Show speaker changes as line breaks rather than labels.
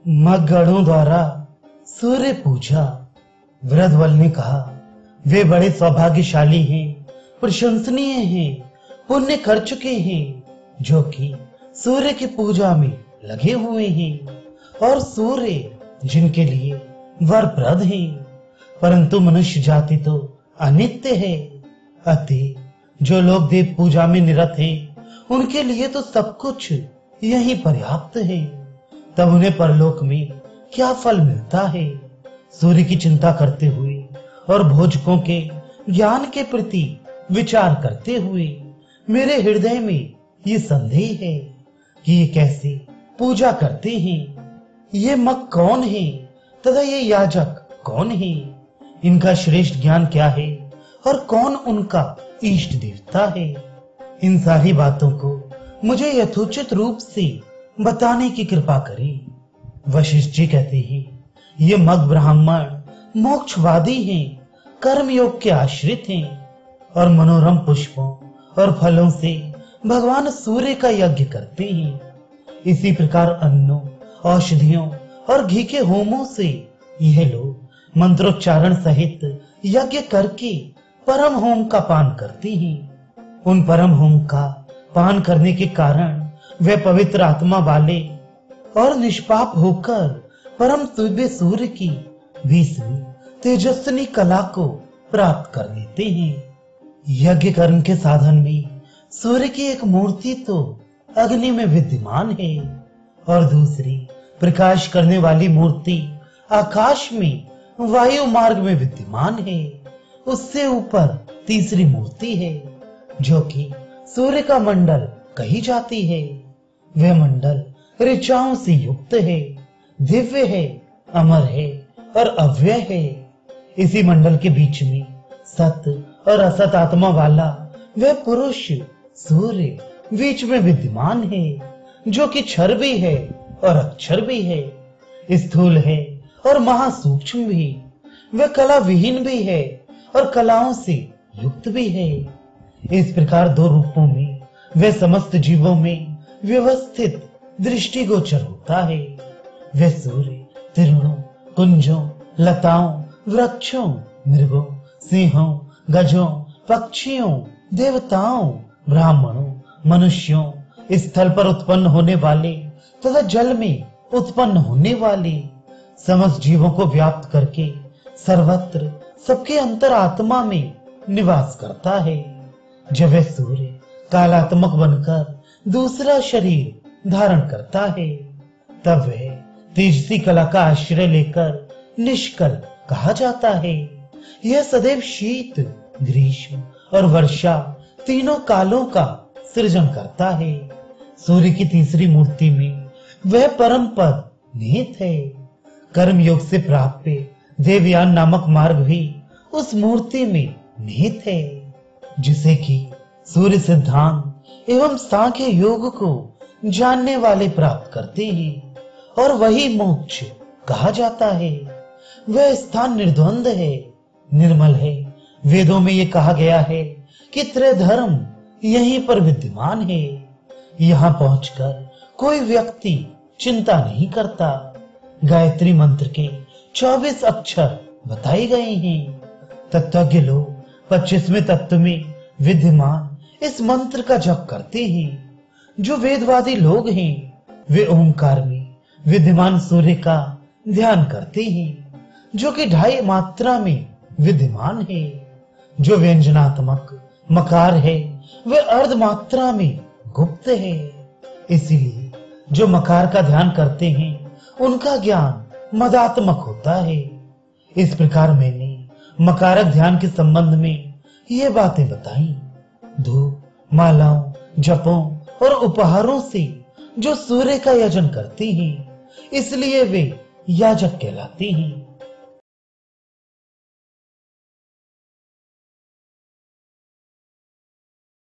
मगगणों द्वारा सूर्य पूजा। वृद्धवल ने कहा, वे बड़े सौभाग्यशाली हैं, प्रशंसनीय हैं, पुण्य कर चुके हैं, जो कि सूर्य की पूजा में लगे हुए हैं, और सूर्य जिनके लिए वरप्रद है। परंतु मनुष्य जाति तो अनित्य है, अतः जो लोग देव पूजा में निरत हैं, उनके लिए तो सब कुछ यही पर्याप्त है। तब उन्हें परलोक में क्या फल मिलता है? सूर्य की चिंता करते हुए और भोजकों के ज्ञान के प्रति विचार करते हुए मेरे हृदय में ये संदेह है कि ये कैसे पूजा करते हैं। ये मग कौन है तथा ये याजक कौन है? इनका श्रेष्ठ ज्ञान क्या है और कौन उनका इष्ट देवता है? इन सारी बातों को मुझे यथोचित रूप से बताने की कृपा करें। वशिष्ठ जी कहते हैं, ये मग ब्राह्मण मोक्षवादी हैं, कर्म योग के आश्रित हैं और मनोरम पुष्पों और फलों से भगवान सूर्य का यज्ञ करते हैं। इसी प्रकार अन्नों, औषधियों और घी के होमों से यह लोग मंत्रोच्चारण सहित यज्ञ करके परम होम का पान करते हैं। उन परम होम का पान करने के कारण वे पवित्र आत्मा वाले और निष्पाप होकर परम दिव्य सूर्य की 20वीं तेजस्विनी कला को प्राप्त कर लेते हैं। यज्ञ कर्म के साधन में सूर्य की एक मूर्ति तो अग्नि में विद्यमान है और दूसरी प्रकाश करने वाली मूर्ति आकाश में वायु मार्ग में विद्यमान है। उससे ऊपर तीसरी मूर्ति है जो कि सूर्य का मंडल कही जाती है। वह मंडल ऋचाओं से युक्त है, दिव्य है, अमर है और अव्यय है। इसी मंडल के बीच में सत और असत आत्मा वाला वह पुरुष सूर्य बीच में विद्यमान है, जो कि क्षर भी है और अक्षर भी है, स्थूल है और महासूक्ष्म भी। वह कला विहीन भी है और कलाओं से युक्त भी है। इस प्रकार दो रूपों में वह समस्त जीवों में व्यवस्थित दृष्टिगोचर होता है। वह सूर्य तृणों, कुंजों, लताओं, वृक्षों, मृगों, सिंहों, गजों, पक्षियों, देवताओं, ब्राह्मणों, मनुष्यों, स्थल पर उत्पन्न होने वाले तथा जल में उत्पन्न होने वाले समस्त जीवों को व्याप्त करके सर्वत्र सबके अंतर आत्मा में निवास करता है। जब वह सूर्य कालात्मक बनकर दूसरा शरीर धारण करता है, तब वह तेजसी कला का आश्रय लेकर निष्कल कहा जाता है। यह सदैव शीत, ग्रीष्म और वर्षा तीनों कालों का सृजन करता है। सूर्य की तीसरी मूर्ति में वह परम पद निहित है। कर्म योग से प्राप्त देवयान नामक मार्ग भी उस मूर्ति में निहित है, जिसे कि सूर्य सिद्धांत एवं सांख्य योग को जानने वाले प्राप्त करते हैं और वही मोक्ष कहा जाता है। वह स्थान निर्द्वंद है, निर्मल है। वेदों में यह कहा गया है कि त्रैधर्म यहीं पर विद्यमान है। यहाँ पहुंचकर कोई व्यक्ति चिंता नहीं करता। गायत्री मंत्र के 24 अक्षर बताए गए हैं। तत्वज्ञ लोग 25वें तत्व में विद्यमान इस मंत्र का जप करते हैं। जो वेदवादी लोग हैं वे ओंकार में विद्यमान सूर्य का ध्यान करते हैं, जो कि 2.5 मात्रा में विद्यमान है। जो व्यंजनात्मक मकार है वह अर्ध मात्रा में गुप्त है। इसलिए जो मकार का ध्यान करते हैं उनका ज्ञान मदात्मक होता है। इस प्रकार मैंने मकारक ध्यान के संबंध में ये बातें बताई। धूप, मालाओं, जपों और उपहारों से जो सूर्य का यजन करते हैं, इसलिए वे याजक कहलाते हैं।